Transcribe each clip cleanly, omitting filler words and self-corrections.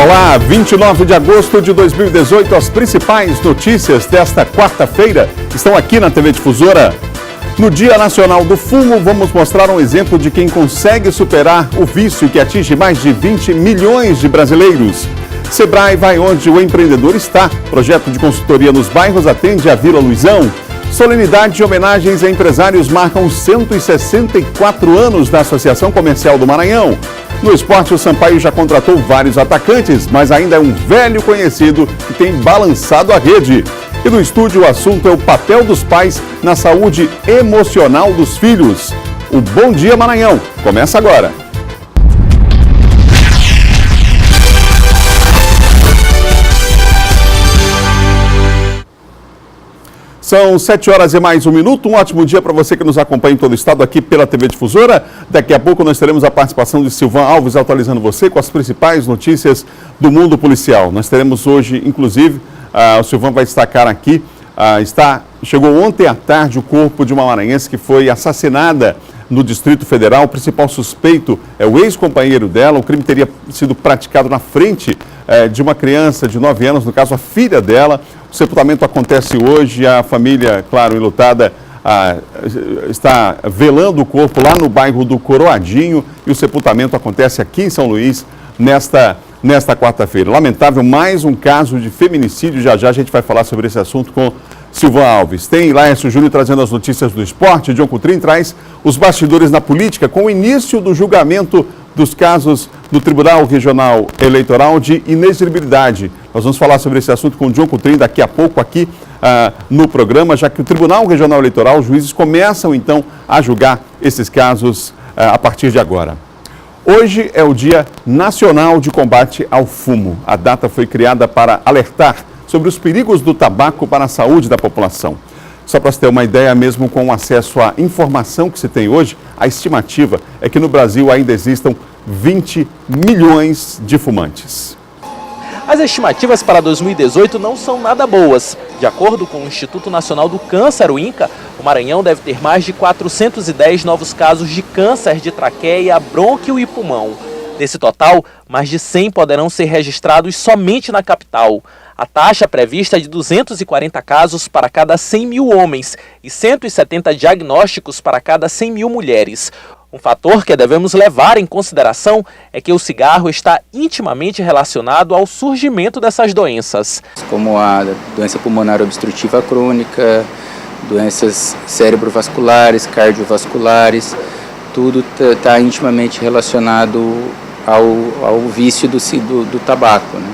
Olá, 29 de agosto de 2018, as principais notícias desta quarta-feira estão aqui na TV Difusora. No Dia Nacional do Fumo, vamos mostrar um exemplo de quem consegue superar o vício que atinge mais de 20 milhões de brasileiros. Sebrae vai onde o empreendedor está. Projeto de consultoria nos bairros atende a Vila Luizão. Solenidade e homenagens a empresários marcam 164 anos da Associação Comercial do Maranhão. No esporte, o Sampaio já contratou vários atacantes, mas ainda é um velho conhecido que tem balançado a rede. E no estúdio, o assunto é o papel dos pais na saúde emocional dos filhos. O Bom Dia Maranhão começa agora. São 7 horas e mais um minuto. Um ótimo dia para você que nos acompanha em todo o estado aqui pela TV Difusora. Daqui a pouco nós teremos a participação de Silvan Alves atualizando você com as principais notícias do mundo policial. Nós teremos hoje, inclusive, o Silvan vai destacar aqui, chegou ontem à tarde o corpo de uma maranhense que foi assassinada no Distrito Federal. O principal suspeito é o ex-companheiro dela. O crime teria sido praticado na frente de uma criança de 9 anos, no caso a filha dela. O sepultamento acontece hoje, a família, claro, enlutada, está velando o corpo lá no bairro do Coroadinho e o sepultamento acontece aqui em São Luís nesta quarta-feira. Lamentável, mais um caso de feminicídio. Já a gente vai falar sobre esse assunto com Silvan Alves. Tem Laércio Júnior trazendo as notícias do esporte. John Coutrin traz os bastidores na política com o início do julgamento dos casos do Tribunal Regional Eleitoral de inexigibilidade. Nós vamos falar sobre esse assunto com o John Coutrin daqui a pouco aqui no programa, já que o Tribunal Regional Eleitoral, os juízes começam então a julgar esses casos a partir de agora. Hoje é o Dia Nacional de Combate ao Fumo. A data foi criada para alertar sobre os perigos do tabaco para a saúde da população. Só para você ter uma ideia, mesmo com o acesso à informação que se tem hoje, a estimativa é que no Brasil ainda existam 20 milhões de fumantes. As estimativas para 2018 não são nada boas. De acordo com o Instituto Nacional do Câncer, o INCA, o Maranhão deve ter mais de 410 novos casos de câncer de traqueia, brônquio e pulmão. Desse total, mais de 100 poderão ser registrados somente na capital. A taxa prevista é de 240 casos para cada 100 mil homens e 170 diagnósticos para cada 100 mil mulheres. Um fator que devemos levar em consideração é que o cigarro está intimamente relacionado ao surgimento dessas doenças. Como a doença pulmonar obstrutiva crônica, doenças cerebrovasculares, cardiovasculares, tudo está intimamente relacionado ao vício do tabaco, né?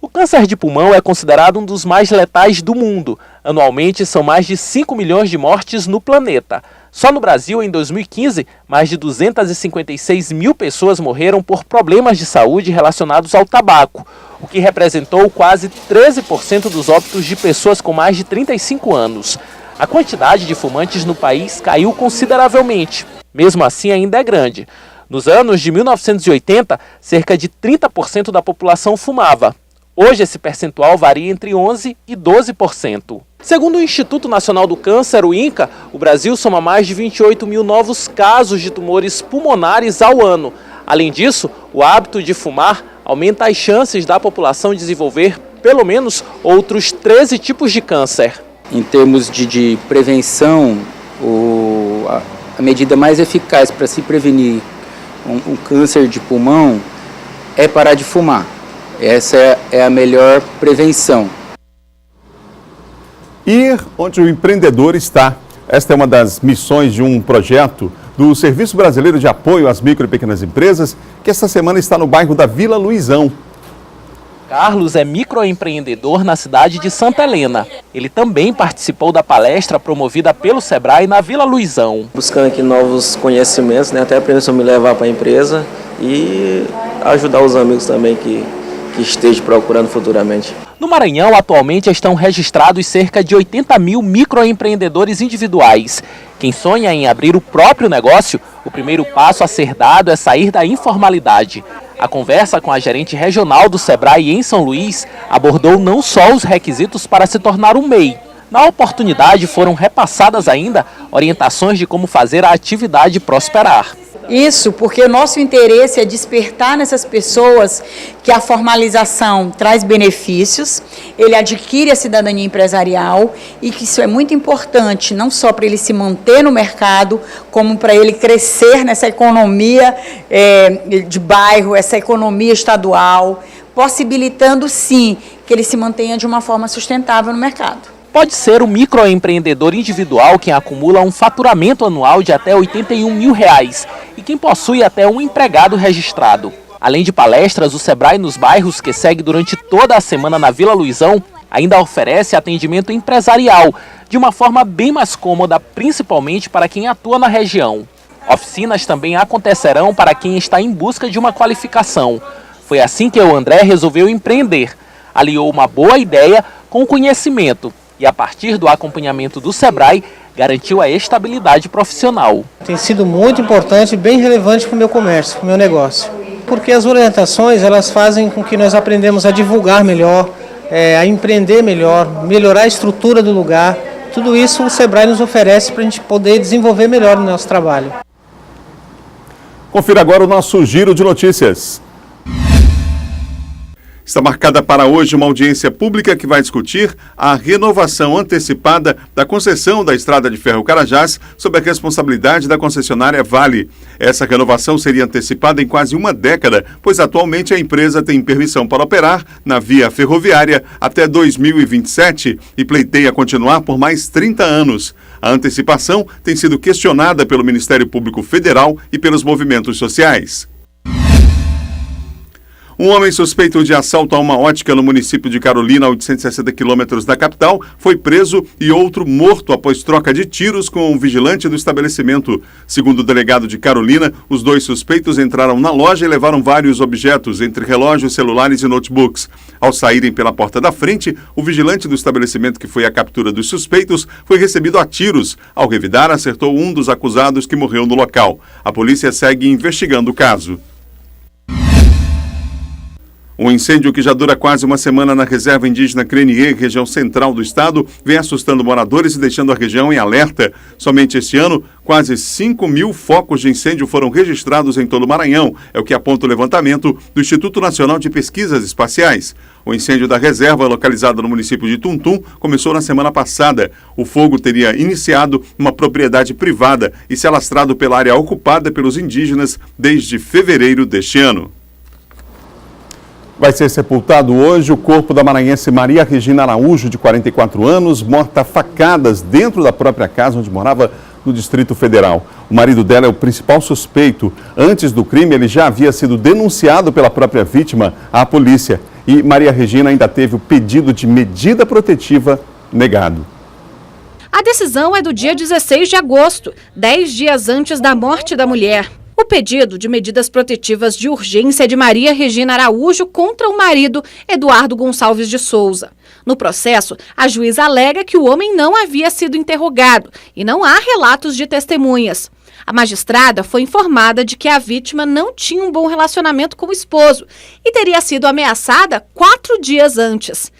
O câncer de pulmão é considerado um dos mais letais do mundo. Anualmente, são mais de 5 milhões de mortes no planeta. Só no Brasil, em 2015, mais de 256 mil pessoas morreram por problemas de saúde relacionados ao tabaco, o que representou quase 13% dos óbitos de pessoas com mais de 35 anos. A quantidade de fumantes no país caiu consideravelmente. Mesmo assim, ainda é grande. Nos anos de 1980, cerca de 30% da população fumava. Hoje, esse percentual varia entre 11% e 12%. Segundo o Instituto Nacional do Câncer, o INCA, o Brasil soma mais de 28 mil novos casos de tumores pulmonares ao ano. Além disso, o hábito de fumar aumenta as chances da população desenvolver, pelo menos, outros 13 tipos de câncer. Em termos de prevenção, a medida mais eficaz para se prevenir um câncer de pulmão é parar de fumar. Essa é a melhor prevenção. Ir onde o empreendedor está. Esta é uma das missões de um projeto do Serviço Brasileiro de Apoio às Micro e Pequenas Empresas, que esta semana está no bairro da Vila Luizão. Carlos é microempreendedor na cidade de Santa Helena. Ele também participou da palestra promovida pelo Sebrae na Vila Luizão. Buscando aqui novos conhecimentos, até a pessoa me levar para a empresa e ajudar os amigos também que esteja procurando futuramente. No Maranhão, atualmente estão registrados cerca de 80 mil microempreendedores individuais. Quem sonha em abrir o próprio negócio, o primeiro passo a ser dado é sair da informalidade. A conversa com a gerente regional do Sebrae em São Luís abordou não só os requisitos para se tornar um MEI. Na oportunidade, foram repassadas ainda orientações de como fazer a atividade prosperar. Isso porque o nosso interesse é despertar nessas pessoas que a formalização traz benefícios, ele adquire a cidadania empresarial e que isso é muito importante, não só para ele se manter no mercado, como para ele crescer nessa economia de bairro, essa economia estadual, possibilitando, sim, que ele se mantenha de uma forma sustentável no mercado. Pode ser o microempreendedor individual quem acumula um faturamento anual de até R$ 81 mil e quem possui até um empregado registrado. Além de palestras, o Sebrae nos bairros, que segue durante toda a semana na Vila Luizão, ainda oferece atendimento empresarial, de uma forma bem mais cômoda, principalmente para quem atua na região. Oficinas também acontecerão para quem está em busca de uma qualificação. Foi assim que o André resolveu empreender. Aliou uma boa ideia com o conhecimento e, a partir do acompanhamento do Sebrae, garantiu a estabilidade profissional. Tem sido muito importante e bem relevante para o meu comércio, para o meu negócio. Porque as orientações, elas fazem com que nós aprendamos a divulgar melhor, a empreender melhor, melhorar a estrutura do lugar. Tudo isso o Sebrae nos oferece para a gente poder desenvolver melhor o nosso trabalho. Confira agora o nosso giro de notícias. Está marcada para hoje uma audiência pública que vai discutir a renovação antecipada da concessão da Estrada de Ferro Carajás sob a responsabilidade da concessionária Vale. Essa renovação seria antecipada em quase uma década, pois atualmente a empresa tem permissão para operar na via ferroviária até 2027 e pleiteia continuar por mais 30 anos. A antecipação tem sido questionada pelo Ministério Público Federal e pelos movimentos sociais. Um homem suspeito de assalto a uma ótica no município de Carolina, a 860 quilômetros da capital, foi preso e outro morto após troca de tiros com um vigilante do estabelecimento. Segundo o delegado de Carolina, os dois suspeitos entraram na loja e levaram vários objetos, entre relógios, celulares e notebooks. Ao saírem pela porta da frente, o vigilante do estabelecimento que foi à captura dos suspeitos foi recebido a tiros. Ao revidar, acertou um dos acusados que morreu no local. A polícia segue investigando o caso. Um incêndio que já dura quase uma semana na reserva indígena Crenier, região central do estado, vem assustando moradores e deixando a região em alerta. Somente este ano, quase 5 mil focos de incêndio foram registrados em todo o Maranhão, é o que aponta o levantamento do Instituto Nacional de Pesquisas Espaciais. O incêndio da reserva, localizada no município de Tuntum, começou na semana passada. O fogo teria iniciado numa propriedade privada e se alastrado pela área ocupada pelos indígenas desde fevereiro deste ano. Vai ser sepultado hoje o corpo da maranhense Maria Regina Araújo, de 44 anos, morta a facadas dentro da própria casa onde morava no Distrito Federal. O marido dela é o principal suspeito. Antes do crime, ele já havia sido denunciado pela própria vítima à polícia. E Maria Regina ainda teve o pedido de medida protetiva negado. A decisão é do dia 16 de agosto, 10 dias antes da morte da mulher. O pedido de medidas protetivas de urgência de Maria Regina Araújo contra o marido, Eduardo Gonçalves de Souza. No processo, a juíza alega que o homem não havia sido interrogado e não há relatos de testemunhas. A magistrada foi informada de que a vítima não tinha um bom relacionamento com o esposo e teria sido ameaçada 4 dias antes.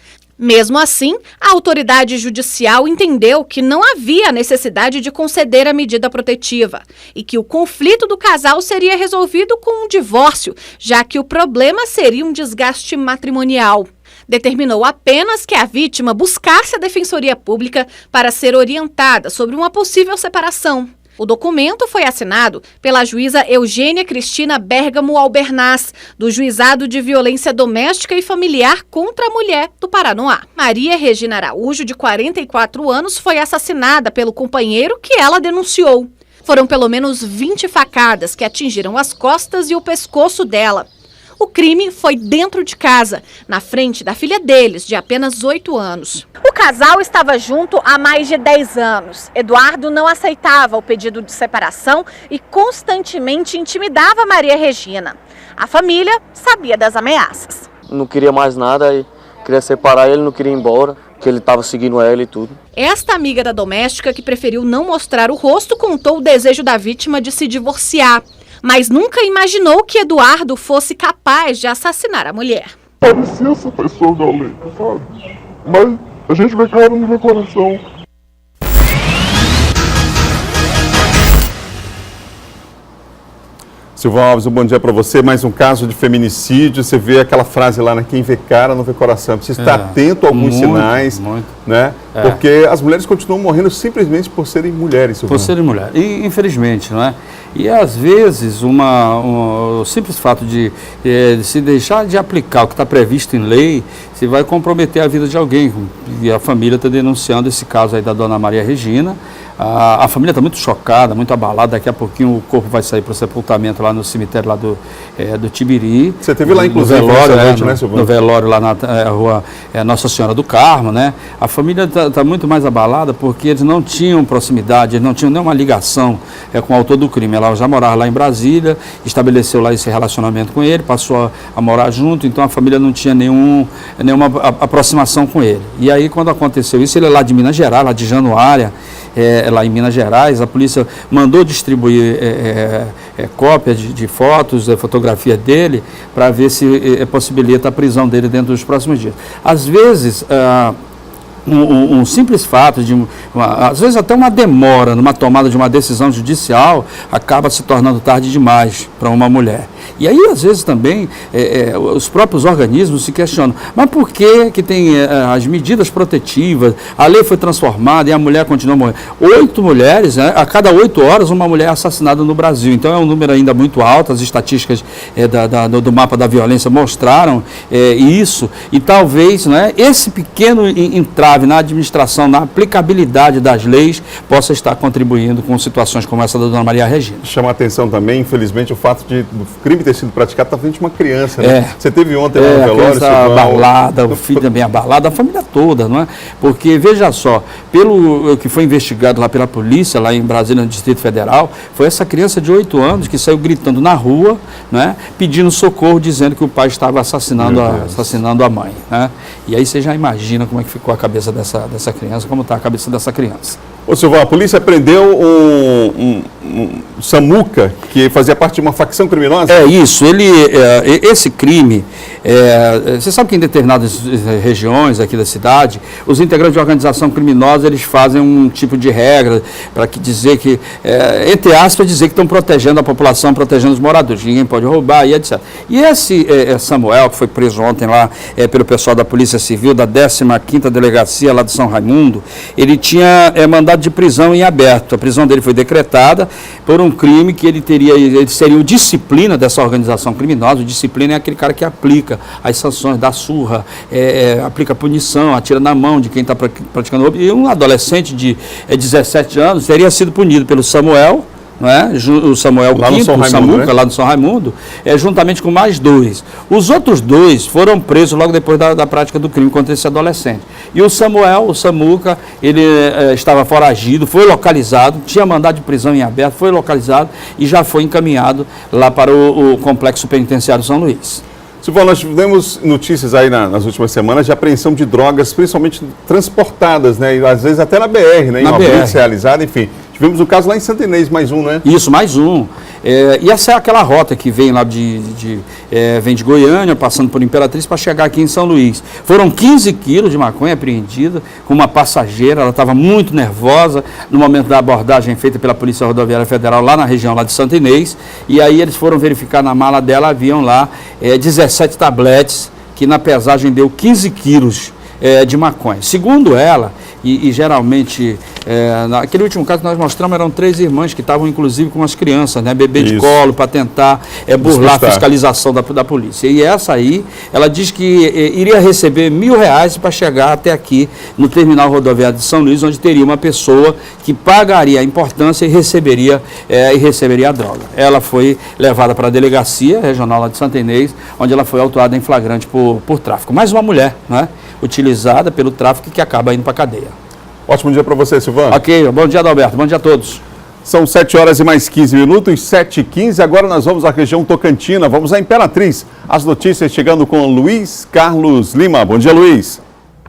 Mesmo assim, a autoridade judicial entendeu que não havia necessidade de conceder a medida protetiva e que o conflito do casal seria resolvido com um divórcio, já que o problema seria um desgaste matrimonial. Determinou apenas que a vítima buscasse a Defensoria Pública para ser orientada sobre uma possível separação. O documento foi assinado pela juíza Eugênia Cristina Bergamo Albernaz, do Juizado de Violência Doméstica e Familiar contra a Mulher do Paranoá. Maria Regina Araújo, de 44 anos, foi assassinada pelo companheiro que ela denunciou. Foram pelo menos 20 facadas que atingiram as costas e o pescoço dela. O crime foi dentro de casa, na frente da filha deles, de apenas 8 anos. O casal estava junto há mais de 10 anos. Eduardo não aceitava o pedido de separação e constantemente intimidava Maria Regina. A família sabia das ameaças. Não queria mais nada, e queria separar ele, não queria ir embora, que ele estava seguindo ela e tudo. Esta amiga da doméstica, que preferiu não mostrar o rosto, contou o desejo da vítima de se divorciar. Mas nunca imaginou que Eduardo fosse capaz de assassinar a mulher. Parecia essa pessoa violenta, sabe? Mas a gente vê cara no meu coração. Silvão Alves, um bom dia para você. Mais um caso de feminicídio. Você vê aquela frase lá, né? Quem vê cara não vê coração. Precisa estar atento a alguns sinais, né? Porque as mulheres continuam morrendo simplesmente por serem mulheres, Silvão. Por serem mulheres. E, infelizmente, não é? E às vezes o simples fato de se deixar de aplicar o que está previsto em lei, se vai comprometer a vida de alguém. E a família está denunciando esse caso aí da dona Maria Regina. A família está muito chocada, muito abalada. Daqui a pouquinho o corpo vai sair para o sepultamento lá no cemitério lá do Tibiri. Você teve lá, inclusive, no velório, né, Silvão? No velório lá na rua Nossa Senhora do Carmo, né? A família está muito mais abalada porque eles não tinham proximidade, eles não tinham nenhuma ligação com o autor do crime. Ela já morava lá em Brasília, estabeleceu lá esse relacionamento com ele, passou a morar junto, então a família não tinha nenhuma aproximação com ele. E aí, quando aconteceu isso, ele é lá de Minas Gerais, lá de Januária, lá em Minas Gerais, a polícia mandou distribuir cópias de fotos, fotografias dele, para ver se possibilita a prisão dele dentro dos próximos dias. Às vezes, um simples fato, às vezes até uma demora numa tomada de uma decisão judicial, acaba se tornando tarde demais para uma mulher. E aí, às vezes, também, os próprios organismos se questionam, mas por que tem as medidas protetivas, a lei foi transformada e a mulher continua morrendo? 8 mulheres, né, a cada 8 horas, uma mulher é assassinada no Brasil. Então, é um número ainda muito alto, as estatísticas do mapa da violência mostraram isso, e talvez, né, esse pequeno entrave na administração, na aplicabilidade das leis, possa estar contribuindo com situações como essa da dona Maria Regina. Chama a atenção também, infelizmente, o fato de o crime ter sido praticado está frente a uma criança, né? Você teve ontem lá no velório, abalada, o filho também abalado, a família toda, não é? Porque, veja só, pelo que foi investigado lá pela polícia, lá em Brasília, no Distrito Federal, foi essa criança de 8 anos que saiu gritando na rua, né, pedindo socorro, dizendo que o pai estava assassinando a mãe, né? E aí você já imagina como é que ficou a cabeça dessa criança, como está a cabeça dessa criança. Ô Silvão, a polícia prendeu um Samuca, que fazia parte de uma facção criminosa? É isso, esse crime, você sabe que em determinadas regiões aqui da cidade, os integrantes de organização criminosa, eles fazem um tipo de regra para dizer que, entre aspas, dizer que estão protegendo a população, protegendo os moradores, ninguém pode roubar e etc. E esse Samuel, que foi preso ontem lá pelo pessoal da Polícia Civil, da 15ª Delegacia lá de São Raimundo, ele tinha mandado de prisão em aberto. A prisão dele foi decretada por um crime que ele seria o disciplina dessa organização criminosa. O disciplina é aquele cara que aplica as sanções, dá surra, aplica punição, atira na mão de quem está praticando roubo. E um adolescente de 17 anos teria sido punido pelo Samuel, não é? O Samuel V, o Samuca, né? Lá no São Raimundo, juntamente com mais 2. Os outros 2 foram presos logo depois da prática do crime contra esse adolescente. E o Samuca, ele estava foragido, foi localizado, tinha mandado de prisão em aberto, foi localizado e já foi encaminhado lá para o Complexo Penitenciário São Luís. Silvão, nós tivemos notícias aí nas últimas semanas de apreensão de drogas, principalmente transportadas, né? E às vezes até na BR, né? Em uma blitz realizada, enfim. Tivemos um caso lá em Santa Inês, mais um, né? Isso, mais um. E essa é aquela rota que vem lá vem de Goiânia, passando por Imperatriz, para chegar aqui em São Luís. Foram 15 quilos de maconha apreendida com uma passageira, ela estava muito nervosa no momento da abordagem feita pela Polícia Rodoviária Federal lá na região lá de Santa Inês. E aí eles foram verificar na mala dela, haviam lá 17 tabletes, que na pesagem deu 15 quilos de maconha. Segundo ela, e geralmente, naquele último caso que nós mostramos, eram 3 irmãs que estavam inclusive com as crianças, né, bebê de colo, para tentar burlar a fiscalização da polícia. E essa aí, ela diz que iria receber R$1.000 para chegar até aqui no terminal rodoviário de São Luís, onde teria uma pessoa que pagaria a importância e receberia a droga. Ela foi levada para a delegacia regional lá de Santa Inês, onde ela foi autuada em flagrante por tráfico. Mais uma mulher, né, utilizada pelo tráfico, que acaba indo para a cadeia. Ótimo dia para você, Silvão. Ok, bom dia, Adalberto, bom dia a todos. São 7 horas e mais 15 minutos, 7h15, agora nós vamos à região Tocantina, vamos à Imperatriz. As notícias chegando com Luiz Carlos Lima. Bom dia, Luiz.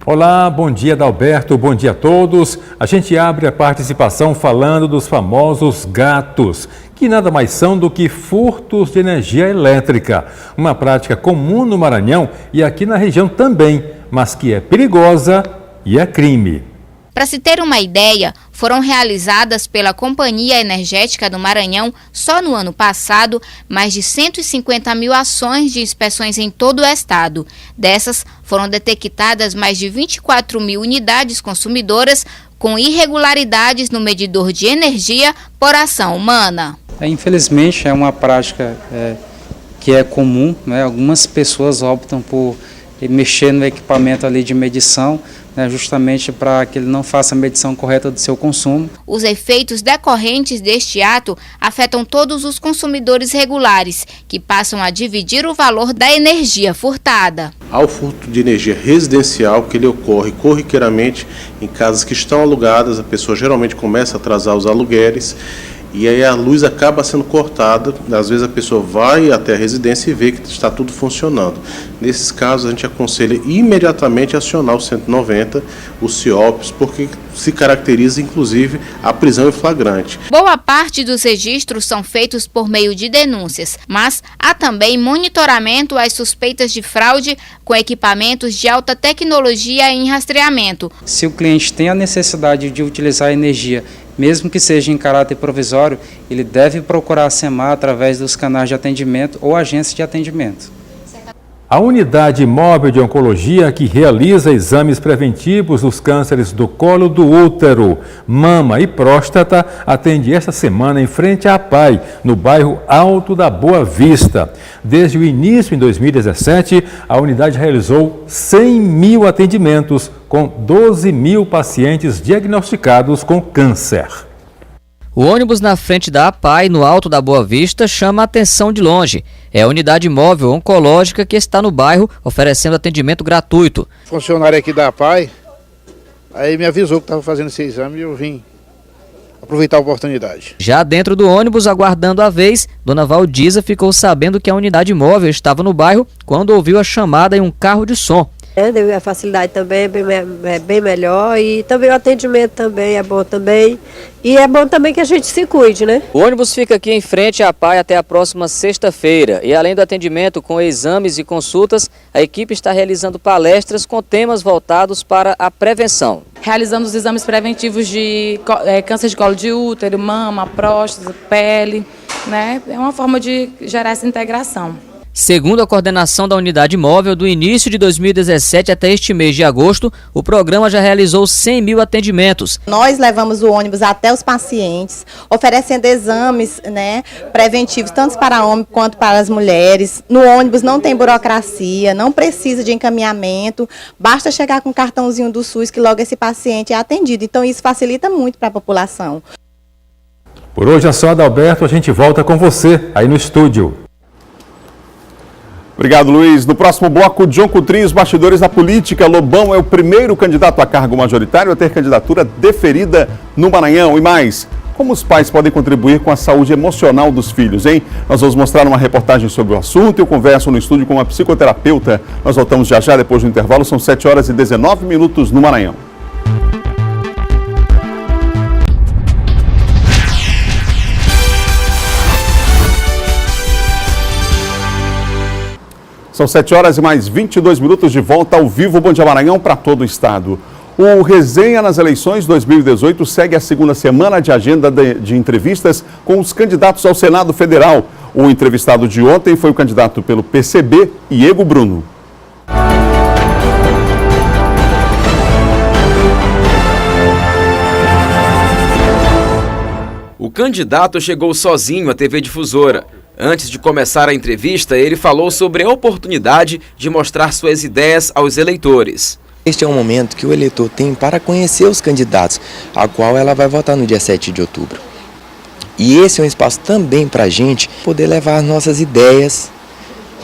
Olá, bom dia, Adalberto, bom dia a todos. A gente abre a participação falando dos famosos gatos, que nada mais são do que furtos de energia elétrica. Uma prática comum no Maranhão e aqui na região também, mas que é perigosa e é crime. Para se ter uma ideia, foram realizadas pela Companhia Energética do Maranhão, só no ano passado, mais de 150 mil ações de inspeções em todo o estado. Dessas, foram detectadas mais de 24 mil unidades consumidoras com irregularidades no medidor de energia por ação humana. Infelizmente, é uma prática que é comum, né? Algumas pessoas optam por mexer no equipamento ali de medição, né, justamente para que ele não faça a medição correta do seu consumo. Os efeitos decorrentes deste ato afetam todos os consumidores regulares, que passam a dividir o valor da energia furtada. Ao furto de energia residencial, que ele ocorre corriqueiramente em casas que estão alugadas, a pessoa geralmente começa a atrasar os aluguéis, e aí a luz acaba sendo cortada, às vezes a pessoa vai até a residência e vê que está tudo funcionando. Nesses casos a gente aconselha imediatamente acionar o 190, o CIOPS, porque se caracteriza inclusive a prisão em flagrante. Boa parte dos registros são feitos por meio de denúncias, mas há também monitoramento às suspeitas de fraude com equipamentos de alta tecnologia em rastreamento. Se o cliente tem a necessidade de utilizar a energia, mesmo que seja em caráter provisório, ele deve procurar a SEMAR através dos canais de atendimento ou agências de atendimento. A unidade móvel de oncologia que realiza exames preventivos dos cânceres do colo do útero, mama e próstata atende esta semana em frente à APAI, no bairro Alto da Boa Vista. Desde o início, em 2017, a unidade realizou 100 mil atendimentos com 12 mil pacientes diagnosticados com câncer. O ônibus na frente da APAI, no Alto da Boa Vista, chama a atenção de longe. É a unidade móvel oncológica que está no bairro, oferecendo atendimento gratuito. Funcionário aqui da APAI, aí me avisou que estava fazendo esse exame e eu vim aproveitar a oportunidade. Já dentro do ônibus, aguardando a vez, Dona Valdiza ficou sabendo que a unidade móvel estava no bairro quando ouviu a chamada em um carro de som. A facilidade também é bem melhor e também o atendimento também é bom também. E é bom também que a gente se cuide, né? O ônibus fica aqui em frente à APAI até a próxima sexta-feira. E além do atendimento com exames e consultas, a equipe está realizando palestras com temas voltados para a prevenção. Realizando os exames preventivos de câncer de colo de útero, mama, próstata, pele, né? É uma forma de gerar essa integração. Segundo a coordenação da unidade móvel, do início de 2017 até este mês de agosto, o programa já realizou 100 mil atendimentos. Nós levamos o ônibus até os pacientes, oferecendo exames, né, preventivos, tanto para homens quanto para as mulheres. No ônibus não tem burocracia, não precisa de encaminhamento, basta chegar com o cartãozinho do SUS que logo esse paciente é atendido. Então isso facilita muito para a população. Por hoje é só, Adalberto, a gente volta com você aí no estúdio. Obrigado, Luiz. No próximo bloco, John Coutrinho, os bastidores da política. Lobão é o primeiro candidato a cargo majoritário a ter candidatura deferida no Maranhão. E mais, como os pais podem contribuir com a saúde emocional dos filhos, hein? Nós vamos mostrar uma reportagem sobre o assunto. Eu converso no estúdio com uma psicoterapeuta. Nós voltamos já depois do intervalo. São 7h19 no Maranhão. São 7h22 de volta ao vivo, Bom Dia Maranhão para todo o estado. O Resenha nas Eleições 2018 segue a segunda semana de agenda de entrevistas com os candidatos ao Senado Federal. O entrevistado de ontem foi o candidato pelo PCB, Iego Bruno. O candidato chegou sozinho à TV Difusora. Antes de começar a entrevista, ele falou sobre a oportunidade de mostrar suas ideias aos eleitores. Este é um momento que o eleitor tem para conhecer os candidatos, a qual ela vai votar no dia 7 de outubro. E esse é um espaço também para a gente poder levar nossas ideias,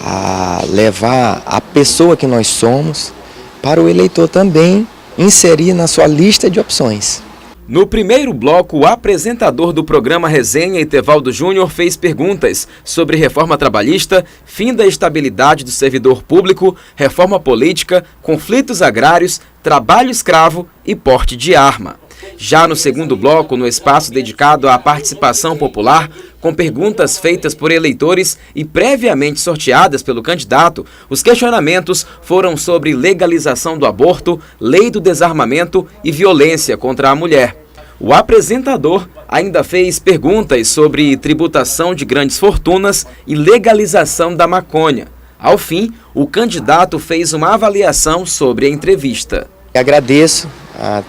a levar a pessoa que nós somos, para o eleitor também inserir na sua lista de opções. No primeiro bloco, o apresentador do programa Resenha, Etevaldo Júnior, fez perguntas sobre reforma trabalhista, fim da estabilidade do servidor público, reforma política, conflitos agrários, trabalho escravo e porte de arma. Já no segundo bloco, no espaço dedicado à participação popular, com perguntas feitas por eleitores e previamente sorteadas pelo candidato, os questionamentos foram sobre legalização do aborto, lei do desarmamento e violência contra a mulher. O apresentador ainda fez perguntas sobre tributação de grandes fortunas e legalização da maconha. Ao fim, o candidato fez uma avaliação sobre a entrevista. Agradeço a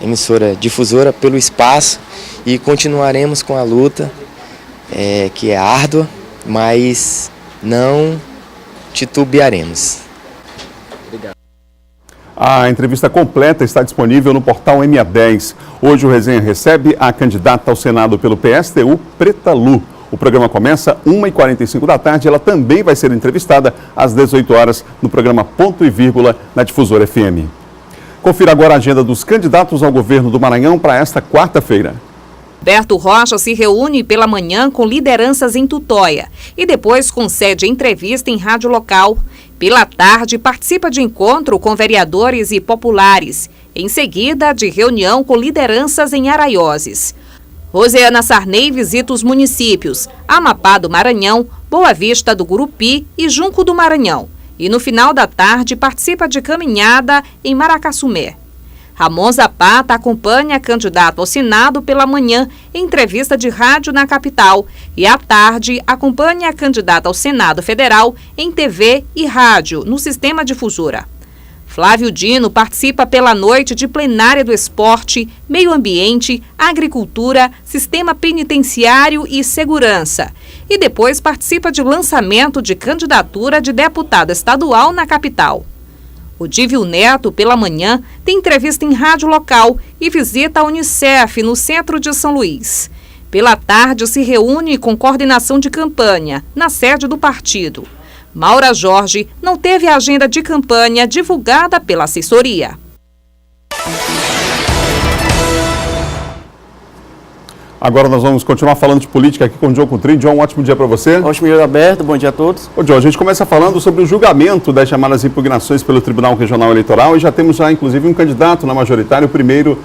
emissora difusora pelo espaço e continuaremos com a luta, que é árdua, mas não titubearemos. Obrigado. A entrevista completa está disponível no portal MA10. Hoje o Resenha recebe a candidata ao Senado pelo PSTU, Preta Lu. O programa começa às 1h45 da tarde. Ela também vai ser entrevistada às 18 horas no programa Ponto e Vírgula na Difusora FM. Confira agora a agenda dos candidatos ao governo do Maranhão para esta quarta-feira. Berto Rocha se reúne pela manhã com lideranças em Tutóia e depois concede entrevista em rádio local. Pela tarde, participa de encontro com vereadores e populares. Em seguida, de reunião com lideranças em Araioses. Rosiana Sarney visita os municípios Amapá do Maranhão, Boa Vista do Gurupi e Junco do Maranhão. E no final da tarde, participa de caminhada em Maracaçumé. Ramon Zapata acompanha candidato ao Senado pela manhã em entrevista de rádio na capital e à tarde acompanha a candidata ao Senado Federal em TV e rádio no sistema difusora. Flávio Dino participa pela noite de plenária do esporte, meio ambiente, agricultura, sistema penitenciário e segurança. E depois participa de lançamento de candidatura de deputado estadual na capital. O Dívio Neto, pela manhã, tem entrevista em rádio local e visita a Unicef, no centro de São Luís. Pela tarde, se reúne com coordenação de campanha, na sede do partido. Maura Jorge não teve a agenda de campanha divulgada pela assessoria. Agora nós vamos continuar falando de política aqui com o John Coutrin. John, um ótimo dia para você. Ótimo dia, Alberto. Bom dia a todos. Ô, John, a gente começa falando sobre o julgamento das chamadas impugnações pelo Tribunal Regional Eleitoral e já temos inclusive um candidato na majoritária, o primeiro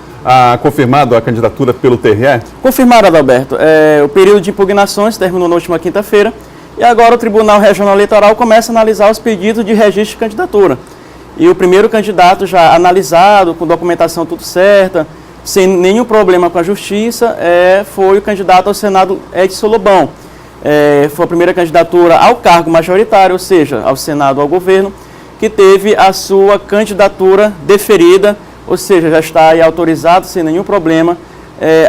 confirmado a candidatura pelo TRE. Confirmado, Adalberto. O período de impugnações terminou na última quinta-feira e agora o Tribunal Regional Eleitoral começa a analisar os pedidos de registro de candidatura. E o primeiro candidato já analisado, com documentação tudo certa, sem nenhum problema com a justiça, foi o candidato ao Senado Edson Lobão. Foi a primeira candidatura ao cargo majoritário, ou seja, ao Senado, ao governo, que teve a sua candidatura deferida, ou seja, já está aí autorizado sem nenhum problema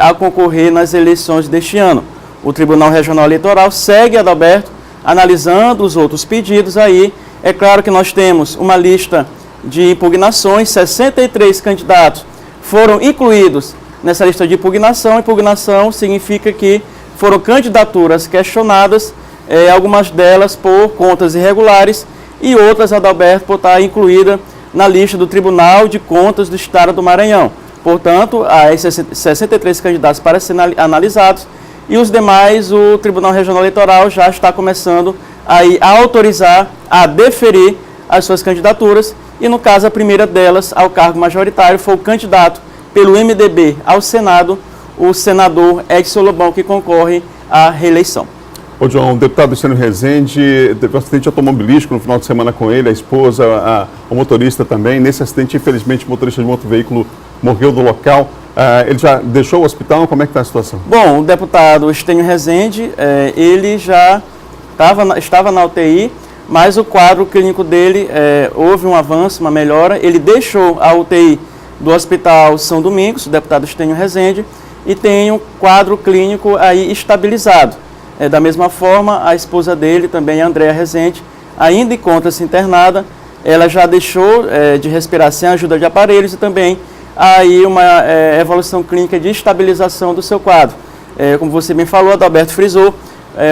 a concorrer nas eleições deste ano. O Tribunal Regional Eleitoral segue, Adalberto, analisando os outros pedidos aí. É claro que nós temos uma lista de impugnações, 63 candidatos foram incluídos nessa lista de impugnação. Impugnação significa que foram candidaturas questionadas, algumas delas por contas irregulares e outras, Adalberto, por estar incluída na lista do Tribunal de Contas do Estado do Maranhão. Portanto, há 63 candidatos para serem analisados e os demais, o Tribunal Regional Eleitoral já está começando a autorizar, a deferir as suas candidaturas. E no caso, a primeira delas ao cargo majoritário foi o candidato pelo MDB ao Senado, o senador Edson Lobão, que concorre à reeleição. Ô, John, o deputado Estênio Rezende teve um acidente automobilístico no final de semana com ele, a esposa, o motorista também. Nesse acidente, infelizmente, o motorista de um outro veículo morreu do local. Ele já deixou o hospital? Como é que está a situação? Bom, o deputado Estênio Rezende, ele já estava na UTI, mas o quadro clínico dele, houve um avanço, uma melhora. Ele deixou a UTI do Hospital São Domingos, o deputado Estênio Rezende, e tem um quadro clínico aí estabilizado. Da mesma forma, a esposa dele, também a Andréa Rezende, ainda encontra-se internada. Ela já deixou de respirar sem ajuda de aparelhos e também aí uma evolução clínica de estabilização do seu quadro. Como você bem falou, Adalberto frisou,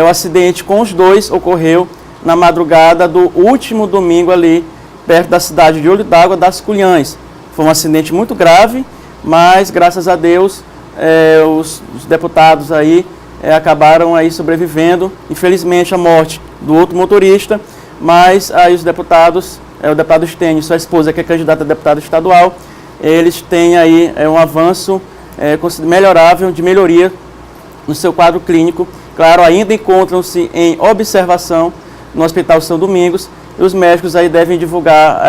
o acidente com os dois ocorreu na madrugada do último domingo ali, perto da cidade de Olho d'Água, das Culhães. Foi um acidente muito grave, mas graças a Deus os deputados aí acabaram aí sobrevivendo. Infelizmente a morte do outro motorista, mas aí os deputados, o deputado Estênio e sua esposa, que é candidata a deputado estadual, eles têm aí um avanço melhorável, de melhoria no seu quadro clínico. Claro, ainda encontram-se em observação no Hospital São Domingos, e os médicos aí devem divulgar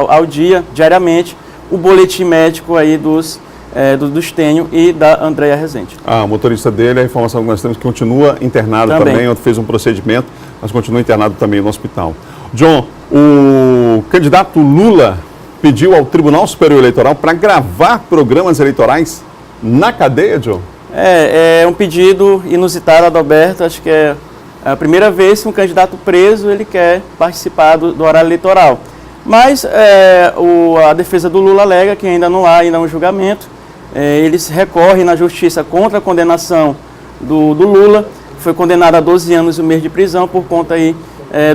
ao dia, diariamente, o boletim médico aí do Stênio e da Andréia Rezende. O motorista dele, a informação que nós temos, que continua internado também, ontem fez um procedimento, mas continua internado também no hospital. John, o candidato Lula pediu ao Tribunal Superior Eleitoral para gravar programas eleitorais na cadeia, John? É um pedido inusitado, Adalberto. Acho que é a primeira vez que um candidato preso ele quer participar do horário eleitoral. Mas a defesa do Lula alega que ainda não há um julgamento. Eles recorrem na justiça contra a condenação do Lula, que foi condenado a 12 anos e um mês de prisão por conta aí,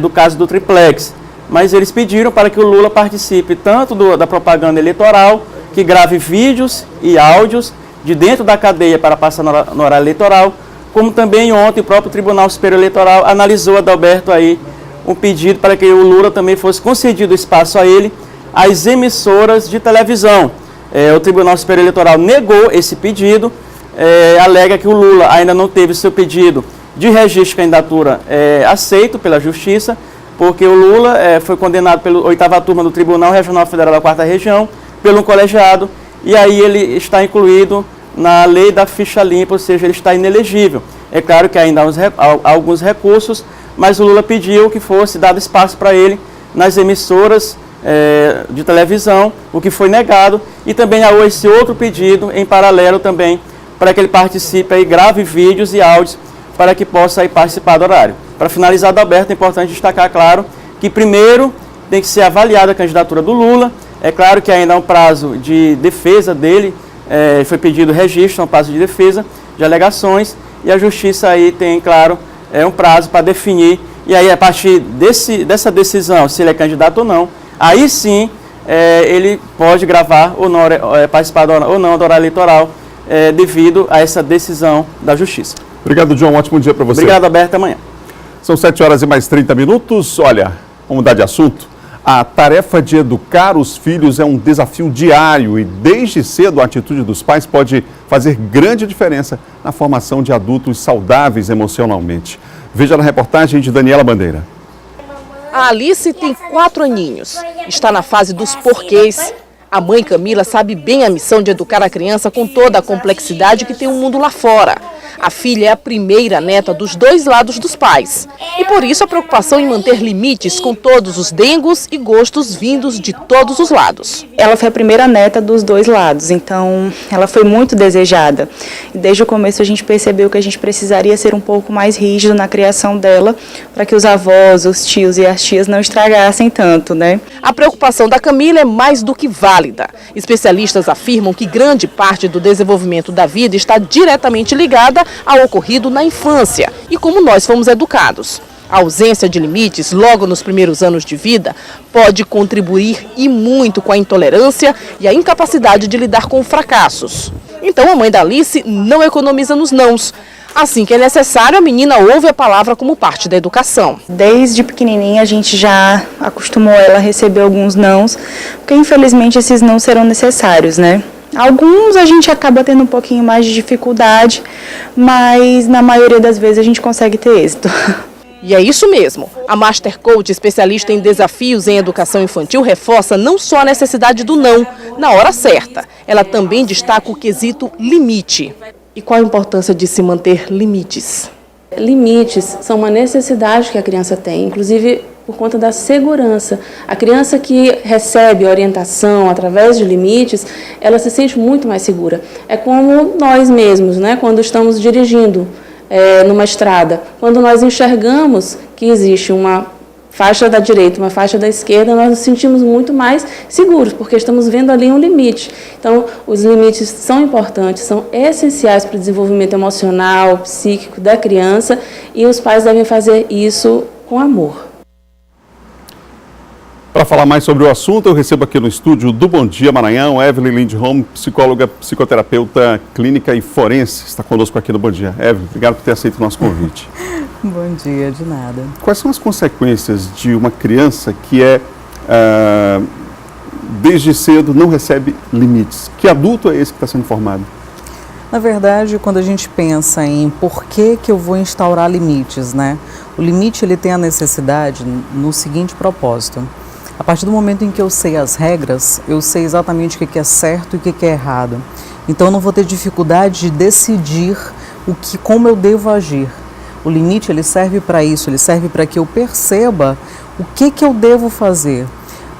do caso do triplex. Mas eles pediram para que o Lula participe tanto da propaganda eleitoral, que grave vídeos e áudios de dentro da cadeia para passar no horário eleitoral, como também ontem o próprio Tribunal Superior Eleitoral analisou, Adalberto, aí um pedido para que o Lula também fosse concedido espaço a ele, às emissoras de televisão. O Tribunal Superior Eleitoral negou esse pedido, alega que o Lula ainda não teve seu pedido de registro de candidatura aceito pela Justiça, porque o Lula foi condenado pela 8ª turma do Tribunal Regional Federal da 4ª Região, pelo colegiado, e aí ele está incluído na lei da ficha limpa, ou seja, ele está inelegível. É claro que ainda há alguns recursos, mas o Lula pediu que fosse dado espaço para ele nas emissoras de televisão, o que foi negado, e também há esse outro pedido em paralelo também, para que ele participe e grave vídeos e áudios para que possa aí participar do horário. Para finalizar, Adalberto, é importante destacar, claro, que primeiro tem que ser avaliada a candidatura do Lula. É claro que ainda há um prazo de defesa dele, foi pedido registro, um prazo de defesa, de alegações, e a Justiça aí tem, claro, um prazo para definir, e aí a partir dessa decisão, se ele é candidato ou não, aí sim ele pode gravar ou não, participar ou não do horário eleitoral, devido a essa decisão da Justiça. Obrigado, John. Um ótimo dia para você. Obrigado, Alberto. Até amanhã. São 7 horas e mais 30 minutos. Olha, vamos mudar de assunto. A tarefa de educar os filhos é um desafio diário e desde cedo a atitude dos pais pode fazer grande diferença na formação de adultos saudáveis emocionalmente. Veja na reportagem de Daniela Bandeira. A Alice tem 4 aninhos. Está na fase dos porquês. A mãe Camila sabe bem a missão de educar a criança com toda a complexidade que tem o mundo lá fora. A filha é a primeira neta dos 2 lados dos pais. E por isso a preocupação em manter limites com todos os dengos e gostos vindos de todos os lados. Ela foi a primeira neta dos 2 lados, então ela foi muito desejada. E desde o começo a gente percebeu que a gente precisaria ser um pouco mais rígido na criação dela, para que os avós, os tios e as tias não estragassem tanto, né? A preocupação da Camila é mais do que válida. Especialistas afirmam que grande parte do desenvolvimento da vida está diretamente ligada ao ocorrido na infância e como nós fomos educados. A ausência de limites logo nos primeiros anos de vida pode contribuir e muito com a intolerância e a incapacidade de lidar com fracassos. Então a mãe da Alice não economiza nos nãos. Assim que é necessário, a menina ouve a palavra como parte da educação. Desde pequenininha a gente já acostumou ela a receber alguns nãos, porque infelizmente esses nãos serão necessários, né? Alguns a gente acaba tendo um pouquinho mais de dificuldade, mas na maioria das vezes a gente consegue ter êxito. E é isso mesmo. A Master Coach, especialista em desafios em educação infantil, reforça não só a necessidade do não na hora certa. Ela também destaca o quesito limite. E qual a importância de se manter limites? Limites são uma necessidade que a criança tem, inclusive por conta da segurança. A criança que recebe orientação através de limites, ela se sente muito mais segura. É como nós mesmos, né? Quando estamos dirigindo numa estrada, quando nós enxergamos que existe uma faixa da direita, uma faixa da esquerda, nós nos sentimos muito mais seguros, porque estamos vendo ali um limite. Então, os limites são importantes, são essenciais para o desenvolvimento emocional, psíquico da criança, e os pais devem fazer isso com amor. Para falar mais sobre o assunto, eu recebo aqui no estúdio do Bom Dia Maranhão, Evelyn Lindholm, psicóloga, psicoterapeuta clínica e forense. Está conosco aqui no Bom Dia. Evelyn, obrigado por ter aceito o nosso convite. Bom dia, de nada. Quais são as consequências de uma criança que desde cedo não recebe limites? Que adulto é esse que está sendo formado? Na verdade, quando a gente pensa em por que eu vou instaurar limites, né? O limite ele tem a necessidade no seguinte propósito. A partir do momento em que eu sei as regras, eu sei exatamente o que é certo e o que é errado. Então eu não vou ter dificuldade de decidir como eu devo agir. O limite ele serve para isso, ele serve para que eu perceba o que eu devo fazer.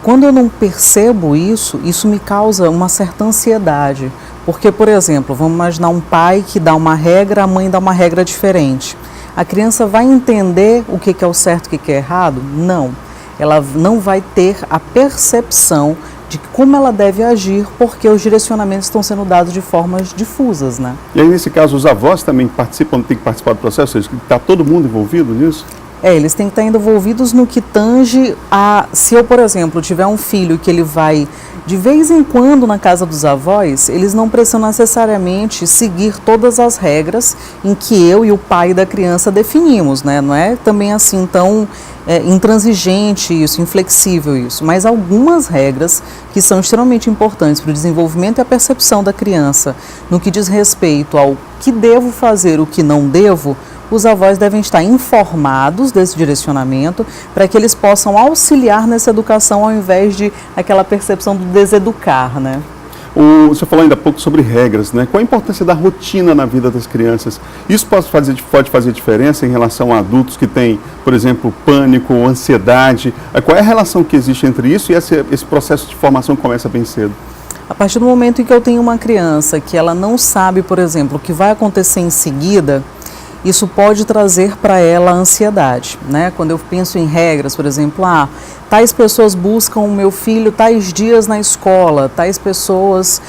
Quando eu não percebo isso me causa uma certa ansiedade. Porque, por exemplo, vamos imaginar um pai que dá uma regra, a mãe dá uma regra diferente. A criança vai entender o que é o certo e o que é errado? Não. Ela não vai ter a percepção de como ela deve agir, porque os direcionamentos estão sendo dados de formas difusas, né? E aí, nesse caso, os avós também participam, têm que participar do processo? Ou seja, está todo mundo envolvido nisso? Eles têm que estar envolvidos no que tange a... Se eu, por exemplo, tiver um filho que ele vai de vez em quando na casa dos avós, eles não precisam necessariamente seguir todas as regras em que eu e o pai da criança definimos, né? Não é também assim tão intransigente isso, inflexível isso, mas algumas regras que são extremamente importantes para o desenvolvimento e a percepção da criança no que diz respeito ao que devo fazer, o que não devo. Os avós devem estar informados desse direcionamento para que eles possam auxiliar nessa educação ao invés de aquela percepção do deseducar, né? O senhor falou ainda há pouco sobre regras, né? Qual a importância da rotina na vida das crianças? Isso pode fazer diferença em relação a adultos que têm, por exemplo, pânico, ansiedade? Qual é a relação que existe entre isso e esse processo de formação que começa bem cedo? A partir do momento em que eu tenho uma criança que ela não sabe, por exemplo, o que vai acontecer em seguida, isso pode trazer para ela ansiedade, né? Quando eu penso em regras, por exemplo, tais pessoas buscam o meu filho tais dias na escola, tais pessoas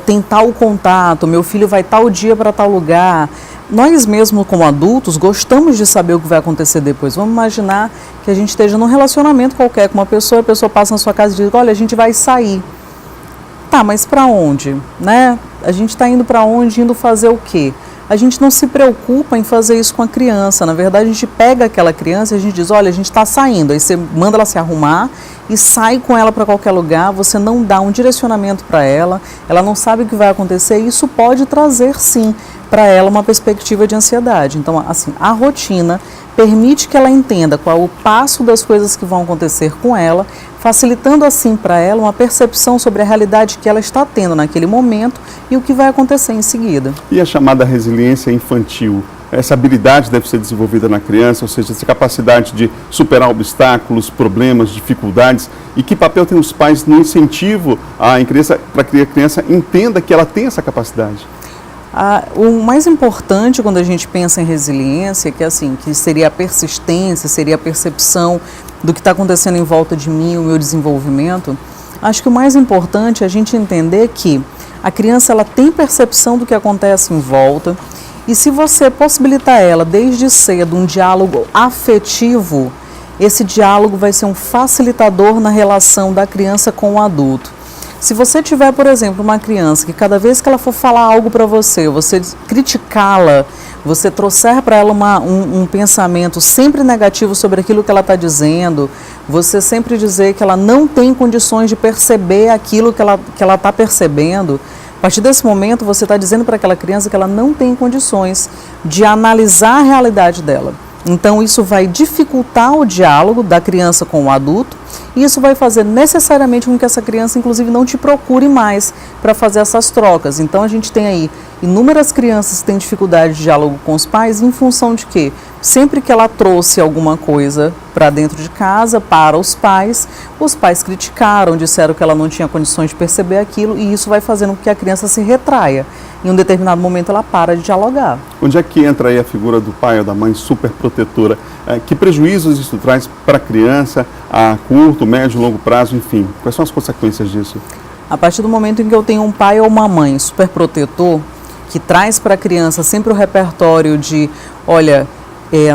têm tal contato, meu filho vai tal dia para tal lugar. Nós mesmos, como adultos, gostamos de saber o que vai acontecer depois. Vamos imaginar que a gente esteja num relacionamento qualquer com uma pessoa, a pessoa passa na sua casa e diz, olha, a gente vai sair. Tá, mas para onde, né? A gente está indo para onde, indo fazer o quê? A gente não se preocupa em fazer isso com a criança. Na verdade, a gente pega aquela criança e a gente diz, olha, a gente está saindo. Aí você manda ela se arrumar e sai com ela para qualquer lugar. Você não dá um direcionamento para ela não sabe o que vai acontecer. E isso pode trazer, sim, para ela uma perspectiva de ansiedade. Então, assim, a rotina permite que ela entenda qual é o passo das coisas que vão acontecer com ela, facilitando assim para ela uma percepção sobre a realidade que ela está tendo naquele momento e o que vai acontecer em seguida. E a chamada resiliência infantil? Essa habilidade deve ser desenvolvida na criança, ou seja, essa capacidade de superar obstáculos, problemas, dificuldades. E que papel tem os pais no incentivo para que a criança entenda que ela tem essa capacidade? O mais importante quando a gente pensa em resiliência, que seria a persistência, seria a percepção do que está acontecendo em volta de mim, o meu desenvolvimento. Acho que o mais importante é a gente entender que a criança ela tem percepção do que acontece em volta e se você possibilitar ela desde cedo um diálogo afetivo, esse diálogo vai ser um facilitador na relação da criança com o adulto. Se você tiver, por exemplo, uma criança que cada vez que ela for falar algo para você criticá-la, você trouxer para ela um pensamento sempre negativo sobre aquilo que ela está dizendo, você sempre dizer que ela não tem condições de perceber aquilo que ela está percebendo, a partir desse momento você está dizendo para aquela criança que ela não tem condições de analisar a realidade dela. Então isso vai dificultar o diálogo da criança com o adulto e isso vai fazer necessariamente com que essa criança inclusive não te procure mais para fazer essas trocas. Então a gente tem aí inúmeras crianças que têm dificuldade de diálogo com os pais em função de quê? Sempre que ela trouxe alguma coisa para dentro de casa, para os pais criticaram, disseram que ela não tinha condições de perceber aquilo e isso vai fazendo com que a criança se retraia. Em um determinado momento ela para de dialogar. Onde é que entra aí a figura do pai ou da mãe superprotetora? Que prejuízos isso traz para a criança a curto, médio, longo prazo, enfim? Quais são as consequências disso? A partir do momento em que eu tenho um pai ou uma mãe superprotetor, que traz para a criança sempre o repertório de, olha,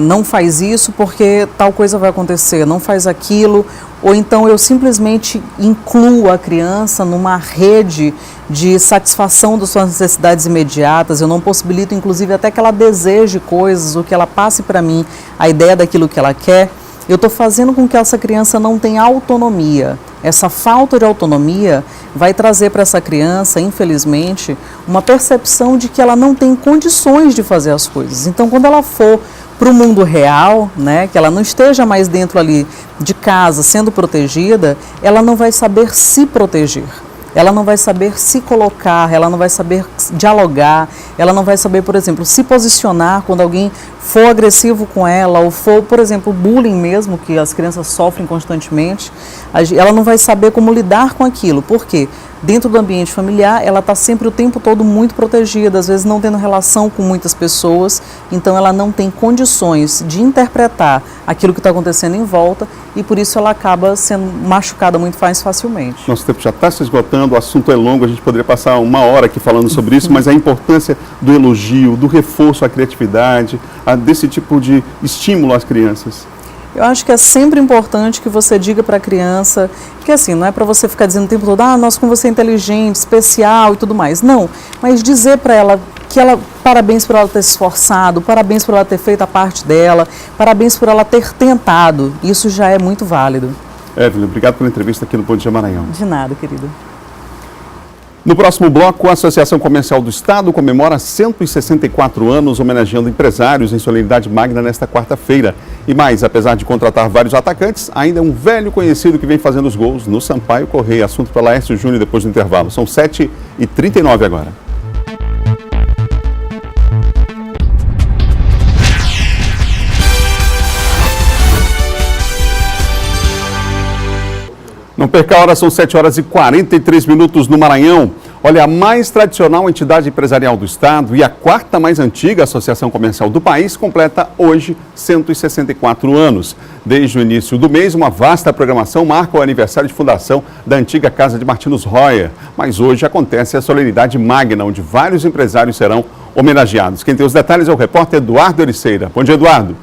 não faz isso porque tal coisa vai acontecer, não faz aquilo, ou então eu simplesmente incluo a criança numa rede de satisfação das suas necessidades imediatas, eu não possibilito inclusive até que ela deseje coisas, ou que ela passe para mim a ideia daquilo que ela quer, eu estou fazendo com que essa criança não tenha autonomia. Essa falta de autonomia vai trazer para essa criança, infelizmente, uma percepção de que ela não tem condições de fazer as coisas. Então, quando ela for para o mundo real, né, que ela não esteja mais dentro ali de casa, sendo protegida, ela não vai saber se proteger. Ela não vai saber se colocar, ela não vai saber dialogar, ela não vai saber, por exemplo, se posicionar quando alguém for agressivo com ela, ou for, por exemplo, bullying mesmo, que as crianças sofrem constantemente, ela não vai saber como lidar com aquilo. Por quê? Dentro do ambiente familiar, ela está sempre o tempo todo muito protegida, às vezes não tendo relação com muitas pessoas, então ela não tem condições de interpretar aquilo que está acontecendo em volta e por isso ela acaba sendo machucada muito mais facilmente. Nosso tempo já está se esgotando, o assunto é longo, a gente poderia passar uma hora aqui falando sobre isso, mas a importância do elogio, do reforço à criatividade, desse tipo de estímulo às crianças. Eu acho que é sempre importante que você diga para a criança que assim, não é para você ficar dizendo o tempo todo, nossa, como você é inteligente, especial e tudo mais. Não, mas dizer para ela que parabéns por ela ter se esforçado, parabéns por ela ter feito a parte dela, parabéns por ela ter tentado. Isso já é muito válido. Evelyn, obrigado pela entrevista aqui no Bom Dia Maranhão. De nada, querido. No próximo bloco, a Associação Comercial do Estado comemora 164 anos, homenageando empresários em solenidade magna nesta quarta-feira. E mais, apesar de contratar vários atacantes, ainda é um velho conhecido que vem fazendo os gols no Sampaio Correia. Assunto para Laércio Júnior depois do intervalo. São 7h39 agora. Não perca a hora, são 7h43 no Maranhão. Olha, a mais tradicional entidade empresarial do estado e a quarta mais antiga associação comercial do país completa hoje 164 anos. Desde o início do mês, uma vasta programação marca o aniversário de fundação da antiga Casa de Martinus Royer. Mas hoje acontece a solenidade magna, onde vários empresários serão homenageados. Quem tem os detalhes é o repórter Eduardo Ericeira. Bom dia, Eduardo.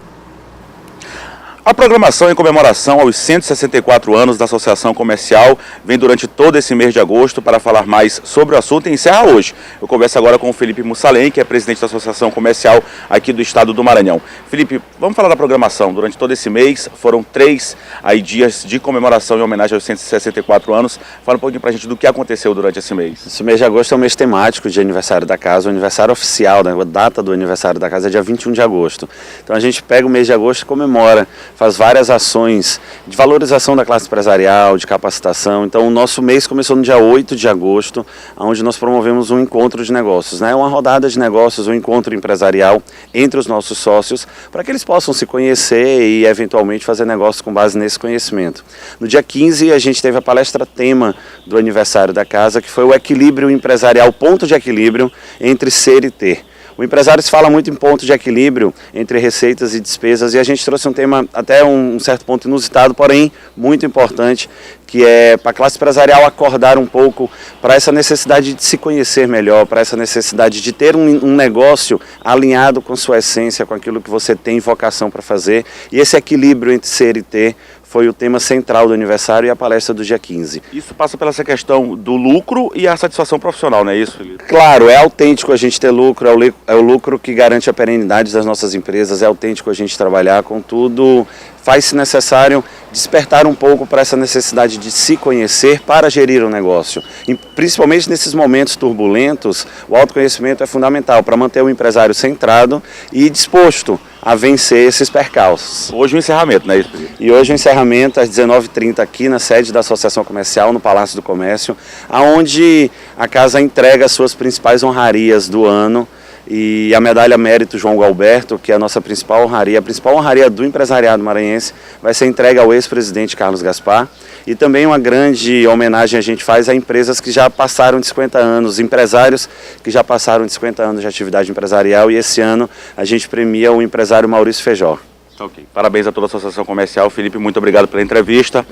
A programação em comemoração aos 164 anos da Associação Comercial vem durante todo esse mês de agosto. Para falar mais sobre o assunto e encerra hoje. Eu converso agora com o Felipe Mussalem, que é presidente da Associação Comercial aqui do estado do Maranhão. Felipe, vamos falar da programação. Durante todo esse mês foram 3 dias de comemoração em homenagem aos 164 anos. Fala um pouquinho pra gente do que aconteceu durante esse mês. Esse mês de agosto é um mês temático de aniversário da casa. O aniversário oficial, a data do aniversário da casa é dia 21 de agosto. Então a gente pega o mês de agosto e comemora, faz várias ações de valorização da classe empresarial, de capacitação. Então o nosso mês começou no dia 8 de agosto, onde nós promovemos um encontro de negócios, né? Uma rodada de negócios, um encontro empresarial entre os nossos sócios, para que eles possam se conhecer e eventualmente fazer negócios com base nesse conhecimento. No dia 15 a gente teve a palestra tema do aniversário da casa, que foi o equilíbrio empresarial, ponto de equilíbrio entre ser e ter. O empresário se fala muito em ponto de equilíbrio entre receitas e despesas e a gente trouxe um tema até um certo ponto inusitado, porém muito importante, que é para a classe empresarial acordar um pouco para essa necessidade de se conhecer melhor, para essa necessidade de ter um negócio alinhado com sua essência, com aquilo que você tem vocação para fazer. E esse equilíbrio entre ser e ter foi o tema central do aniversário e a palestra do dia 15. Isso passa pela essa questão do lucro e a satisfação profissional, não é isso, Felipe? Claro, é autêntico a gente ter lucro, é o lucro que garante a perenidade das nossas empresas, é autêntico a gente trabalhar, contudo, faz-se necessário despertar um pouco para essa necessidade de se conhecer para gerir o negócio. E principalmente nesses momentos turbulentos, o autoconhecimento é fundamental para manter o empresário centrado e disposto a vencer esses percalços. Hoje o encerramento, não é isso? E hoje o encerramento às 19h30 aqui na sede da Associação Comercial, no Palácio do Comércio, onde a casa entrega as suas principais honrarias do ano. E a medalha Mérito João Galberto, que é a nossa principal honraria do empresariado maranhense, vai ser entregue ao ex-presidente Carlos Gaspar. E também uma grande homenagem a gente faz a empresas que já passaram de 50 anos, empresários que já passaram de 50 anos de atividade empresarial. E esse ano a gente premia o empresário Maurício Feijó. Ok. Parabéns a toda a Associação Comercial. Felipe, muito obrigado pela entrevista.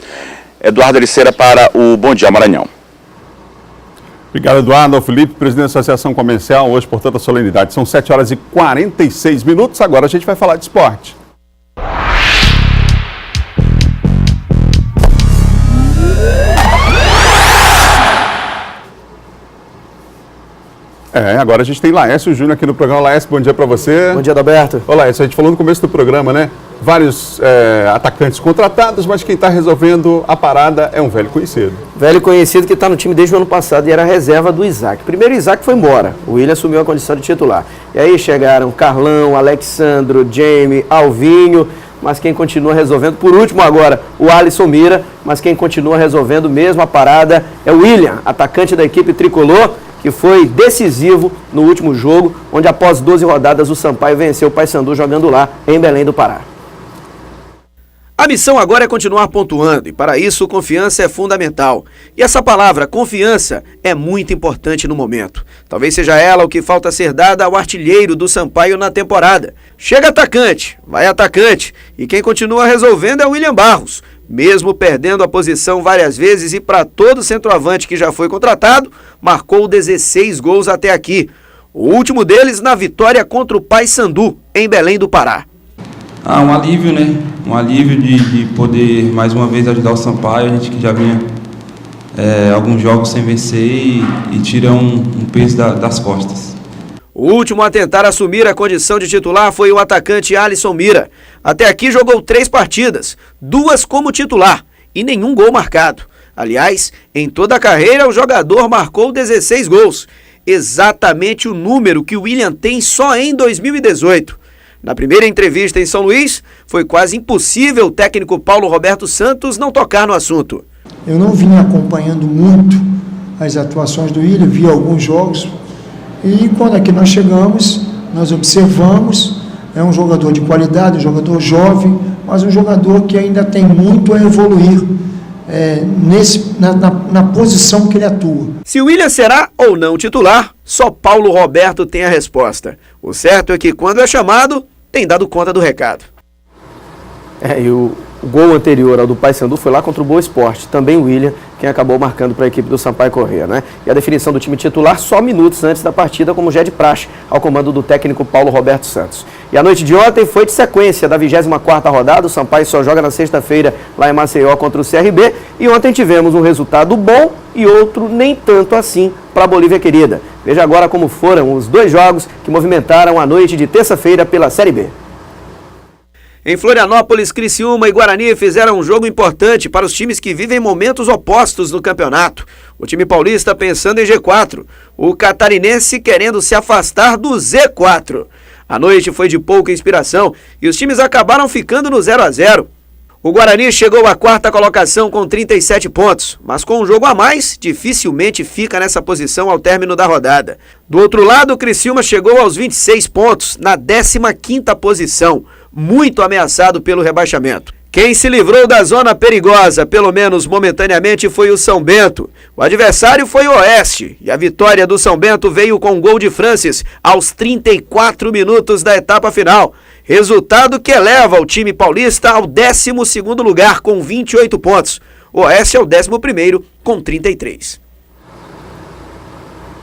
Eduardo Ericeira para o Bom Dia Maranhão. Obrigado, Eduardo. Felipe, presidente da Associação Comercial, hoje, portanto, a solenidade. São 7h46. Agora a gente vai falar de esporte. Agora a gente tem Laércio Júnior aqui no programa. Laércio, bom dia para você. Bom dia, Adalberto. Olá, Laércio, a gente falou no começo do programa, né? Vários atacantes contratados, mas quem está resolvendo a parada é um velho conhecido. Velho conhecido que está no time desde o ano passado e era reserva do Isaac. Primeiro o Isaac foi embora, o William assumiu a condição de titular. E aí chegaram Carlão, Alexandro, Jamie, Alvinho, mas quem continua resolvendo, por último agora, o Alisson Mira, mas quem continua resolvendo mesmo a parada é o William, atacante da equipe tricolor, que foi decisivo no último jogo, onde após 12 rodadas o Sampaio venceu o Paysandu jogando lá em Belém do Pará. A missão agora é continuar pontuando e para isso confiança é fundamental. E essa palavra, confiança, é muito importante no momento. Talvez seja ela o que falta ser dada ao artilheiro do Sampaio na temporada. Chega atacante, vai atacante e quem continua resolvendo é o William Barros. Mesmo perdendo a posição várias vezes e para todo centroavante que já foi contratado, marcou 16 gols até aqui. O último deles na vitória contra o Paysandu, em Belém do Pará. Um alívio, né? Um alívio de poder mais uma vez ajudar o Sampaio. A gente que já vinha alguns jogos sem vencer e tira um peso das costas. O último a tentar assumir a condição de titular foi o atacante Alisson Mira. Até aqui jogou 3 partidas, 2 como titular e nenhum gol marcado. Aliás, em toda a carreira o jogador marcou 16 gols, exatamente o número que o William tem só em 2018. Na primeira entrevista em São Luís, foi quase impossível o técnico Paulo Roberto Santos não tocar no assunto. Eu não vinha acompanhando muito as atuações do William, vi alguns jogos, e quando aqui nós chegamos, nós observamos, é um jogador de qualidade, um jogador jovem, mas um jogador que ainda tem muito a evoluir na posição que ele atua. Se o William será ou não titular, só Paulo Roberto tem a resposta. O certo é que quando é chamado, tem dado conta do recado. E o gol anterior ao do Paysandu foi lá contra o Boa Esporte, também o William, quem acabou marcando para a equipe do Sampaio Corrêa, né? E a definição do time titular só minutos antes da partida, como já é de praxe, ao comando do técnico Paulo Roberto Santos. E a noite de ontem foi de sequência da 24ª rodada, o Sampaio só joga na sexta-feira lá em Maceió contra o CRB, e ontem tivemos um resultado bom e outro nem tanto assim para a Bolívia querida. Veja agora como foram os 2 jogos que movimentaram a noite de terça-feira pela Série B. Em Florianópolis, Criciúma e Guarani fizeram um jogo importante para os times que vivem momentos opostos no campeonato. O time paulista pensando em G4, o catarinense querendo se afastar do Z4. A noite foi de pouca inspiração e os times acabaram ficando no 0-0. O Guarani chegou à 4ª colocação com 37 pontos, mas com um jogo a mais, dificilmente fica nessa posição ao término da rodada. Do outro lado, o Criciúma chegou aos 26 pontos, na 15ª posição, muito ameaçado pelo rebaixamento. Quem se livrou da zona perigosa, pelo menos momentaneamente, foi o São Bento. O adversário foi o Oeste, e a vitória do São Bento veio com um gol de Francis aos 34 minutos da etapa final. Resultado que eleva o time paulista ao 12º lugar com 28 pontos. O Oeste é o 11º com 33.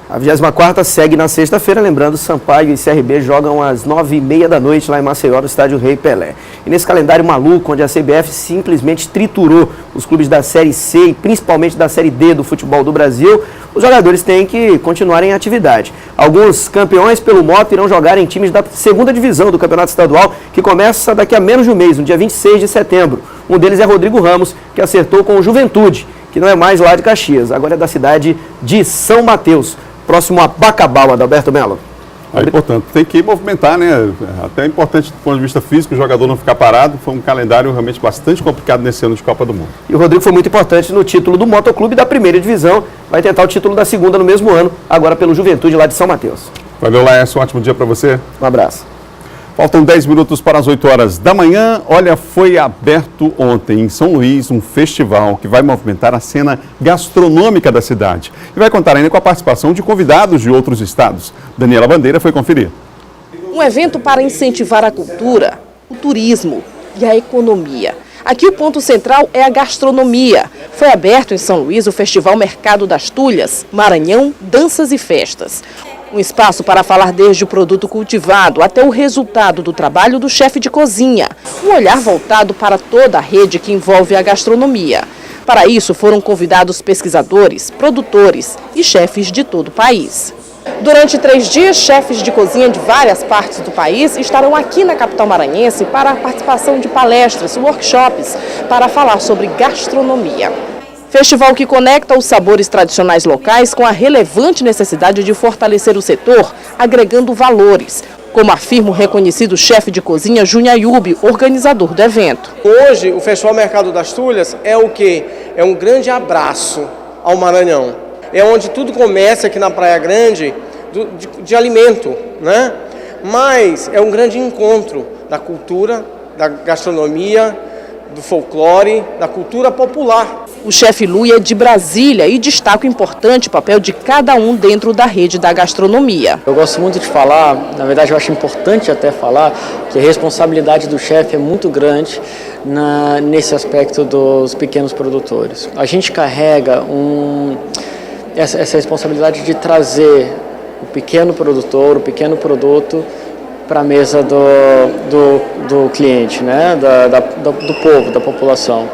A 24ª segue na sexta-feira, lembrando, Sampaio e CRB jogam às 9h30 da noite lá em Maceió, no estádio Rei Pelé. E nesse calendário maluco, onde a CBF simplesmente triturou os clubes da Série C e principalmente da Série D do futebol do Brasil, os jogadores têm que continuar em atividade. Alguns campeões pelo moto irão jogar em times da 2ª divisão do Campeonato Estadual, que começa daqui a menos de um mês, no dia 26 de setembro. Um deles é Rodrigo Ramos, que acertou com o Juventude, que não é mais lá de Caxias, agora é da cidade de São Mateus, próximo a Bacabal, Adalberto Melo. Aí, portanto, tem que movimentar, né? Até é importante do ponto de vista físico, o jogador não ficar parado. Foi um calendário realmente bastante complicado nesse ano de Copa do Mundo. E o Rodrigo foi muito importante no título do Motoclube da 1ª divisão. Vai tentar o título da 2ª no mesmo ano, agora pelo Juventude lá de São Mateus. Valeu, Laércio. Um ótimo dia para você. Um abraço. Faltam 10 minutos para as 8 horas da manhã. Olha, foi aberto ontem em São Luís um festival que vai movimentar a cena gastronômica da cidade. E vai contar ainda com a participação de convidados de outros estados. Daniela Bandeira foi conferir. Um evento para incentivar a cultura, o turismo e a economia. Aqui o ponto central é a gastronomia. Foi aberto em São Luís o Festival Mercado das Tulhas, Maranhão, Danças e Festas. Um espaço para falar desde o produto cultivado até o resultado do trabalho do chefe de cozinha. Um olhar voltado para toda a rede que envolve a gastronomia. Para isso foram convidados pesquisadores, produtores e chefes de todo o país. Durante 3 dias, chefes de cozinha de várias partes do país estarão aqui na capital maranhense para a participação de palestras, workshops, para falar sobre gastronomia. Festival que conecta os sabores tradicionais locais com a relevante necessidade de fortalecer o setor, agregando valores, como afirma o reconhecido chefe de cozinha Júnior Ayub, organizador do evento. Hoje, o Festival Mercado das Tulhas é o quê? É um grande abraço ao Maranhão. É onde tudo começa aqui na Praia Grande de alimento, né? Mas é um grande encontro da cultura, da gastronomia, do folclore, da cultura popular. O chefe Lui é de Brasília e destaca o importante papel de cada um dentro da rede da gastronomia. Eu gosto muito de falar, na verdade eu acho importante até falar, que a responsabilidade do chefe é muito grande nesse aspecto dos pequenos produtores. A gente carrega essa responsabilidade de trazer o pequeno produtor, o pequeno produto para a mesa do cliente, né? do povo, da população.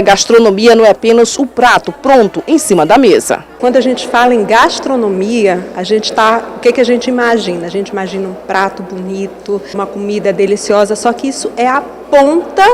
Gastronomia não é apenas o prato pronto em cima da mesa. Quando a gente fala em gastronomia, o que a gente imagina? A gente imagina um prato bonito, uma comida deliciosa, só que isso é a ponta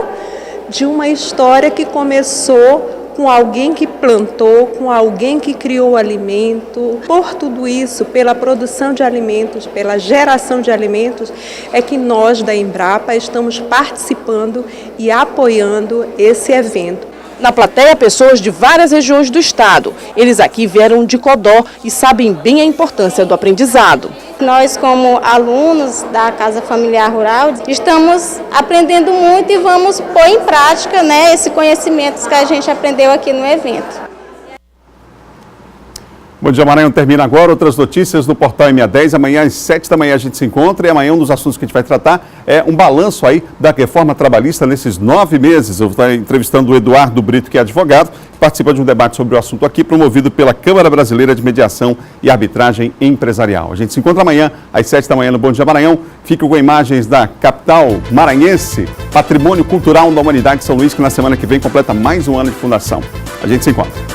de uma história que começou com alguém que plantou, com alguém que criou o alimento. Por tudo isso, pela produção de alimentos, pela geração de alimentos, é que nós da Embrapa estamos participando e apoiando esse evento. Na plateia, pessoas de várias regiões do estado. Eles aqui vieram de Codó e sabem bem a importância do aprendizado. Nós, como alunos da Casa Familiar Rural, estamos aprendendo muito e vamos pôr em prática, né, esse conhecimento que a gente aprendeu aqui no evento. Bom Dia Maranhão termina agora. Outras notícias no portal MA10. Amanhã às 7 da manhã a gente se encontra e amanhã um dos assuntos que a gente vai tratar é um balanço aí da reforma trabalhista nesses 9 meses. Eu vou estar entrevistando o Eduardo Brito, que é advogado, que participa de um debate sobre o assunto aqui, promovido pela Câmara Brasileira de Mediação e Arbitragem Empresarial. A gente se encontra amanhã às 7 da manhã no Bom Dia Maranhão. Fico com imagens da capital maranhense, Patrimônio Cultural da Humanidade de São Luís, que na semana que vem completa mais um ano de fundação. A gente se encontra.